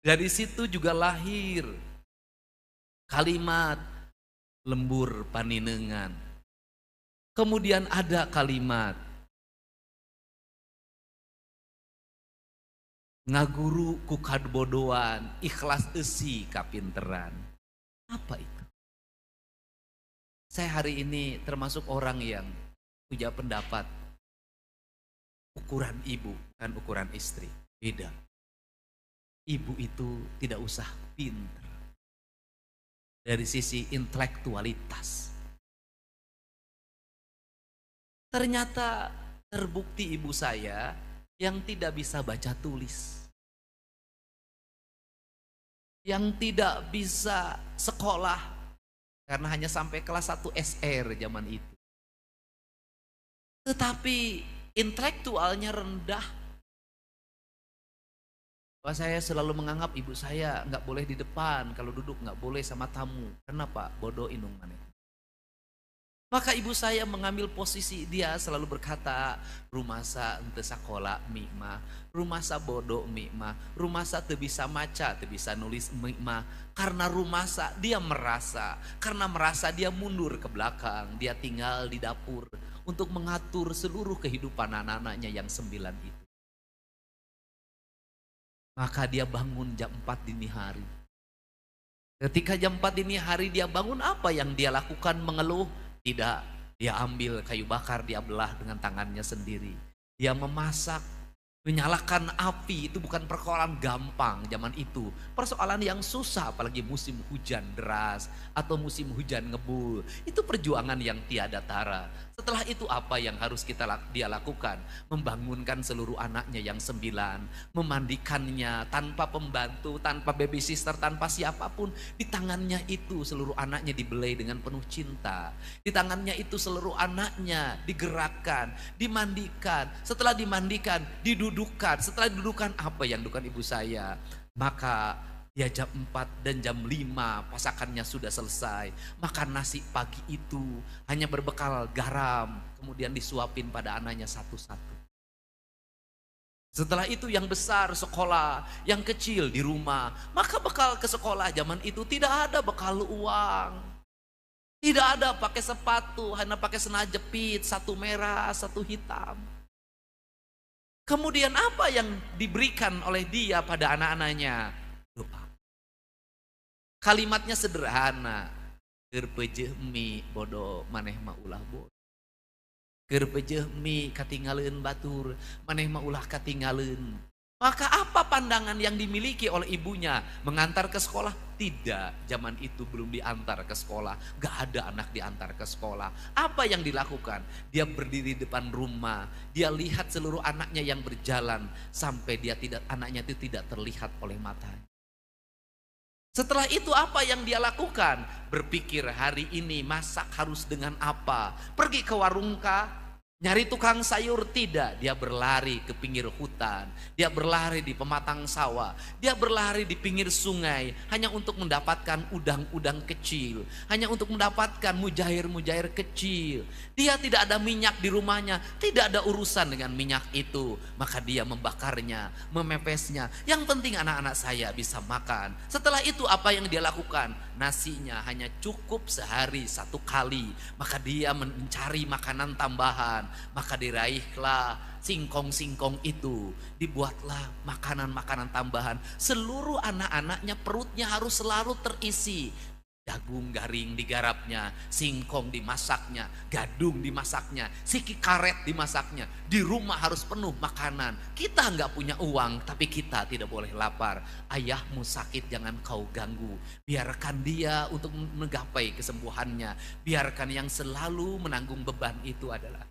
Dari situ juga lahir kalimat lembur paninengan. Kemudian ada kalimat ngaguru ku kabodoan, ikhlas eusi kapinteran. Apa itu? Saya hari ini termasuk orang yang punya pendapat ukuran ibu bukan ukuran istri. Beda. Ibu itu tidak usah pinter dari sisi intelektualitas. Ternyata terbukti ibu saya yang tidak bisa baca tulis, yang tidak bisa sekolah karena hanya sampai kelas 1 SR zaman itu. Tetapi intelektualnya rendah. Saya selalu menganggap ibu saya nggak boleh di depan, kalau duduk nggak boleh sama tamu. Kenapa? Bodoh inung maneh. Maka ibu saya mengambil posisi, dia selalu berkata, rumasa ente sakola mikmah, rumasa bodoh mikmah, rumasa teu bisa maca, teu bisa nulis mikmah. Karena rumasa dia merasa, karena merasa dia mundur ke belakang, dia tinggal di dapur untuk mengatur seluruh kehidupan anak-anaknya yang 9 itu. Maka dia bangun jam 4 dini hari. Ketika jam 4 dini hari dia bangun, apa yang dia lakukan? Mengeluh? Tidak, dia ambil kayu bakar, dia belah dengan tangannya sendiri. Dia memasak, menyalakan api, itu bukan persoalan gampang zaman itu. Persoalan yang susah, apalagi musim hujan deras atau musim hujan ngebul. Itu perjuangan yang tiada tara. Setelah itu apa yang harus dia lakukan? Membangunkan seluruh anaknya yang 9, memandikannya tanpa pembantu, tanpa babysitter, tanpa siapapun. Di tangannya itu seluruh anaknya dibelai dengan penuh cinta. Di tangannya itu seluruh anaknya digerakkan, dimandikan. Setelah dimandikan, didudukkan. Setelah didudukkan, apa yang dilakukan ibu saya? Maka dia jam 4 dan jam 5 pasakannya sudah selesai. Makan nasi pagi itu hanya berbekal garam, kemudian disuapin pada anaknya satu-satu. Setelah itu yang besar sekolah, yang kecil di rumah. Maka bekal ke sekolah zaman itu tidak ada bekal uang. Tidak ada pakai sepatu, hanya pakai sendal jepit, satu merah, satu hitam. Kemudian apa yang diberikan oleh dia pada anak-anaknya? Doa. Kalimatnya sederhana. Keur peujeuh mi bodoh maneh mah ulah bodoh. Keur peujeuh mi katinggalieun batur, maneh mah ulah katinggalieun. Maka apa pandangan yang dimiliki oleh ibunya? Mengantar ke sekolah? Tidak, zaman itu belum diantar ke sekolah. Gak ada anak diantar ke sekolah. Apa yang dilakukan? Dia berdiri di depan rumah, dia lihat seluruh anaknya yang berjalan sampai anaknya itu tidak terlihat oleh matanya. Setelah itu apa yang dia lakukan? Berpikir hari ini masak harus dengan apa? Pergi ke warung kah? Nyari tukang sayur? Tidak, dia berlari ke pinggir hutan, dia berlari di pematang sawah, dia berlari di pinggir sungai hanya untuk mendapatkan udang-udang kecil, hanya untuk mendapatkan mujair-mujair kecil. Dia tidak ada minyak di rumahnya, tidak ada urusan dengan minyak itu, maka dia membakarnya, memepesnya. Yang penting anak-anak saya bisa makan. Setelah itu apa yang dia lakukan? Nasinya hanya cukup sehari 1 kali, maka dia mencari makanan tambahan. Maka diraihlah singkong-singkong itu, dibuatlah makanan-makanan tambahan. Seluruh anak-anaknya perutnya harus selalu terisi. Jagung garing digarapnya, singkong dimasaknya, gadung dimasaknya, siki karet dimasaknya. Di rumah harus penuh makanan. Kita nggak punya uang, tapi kita tidak boleh lapar. Ayahmu sakit, jangan kau ganggu. Biarkan dia untuk menggapai kesembuhannya. Biarkan yang selalu menanggung beban itu adalah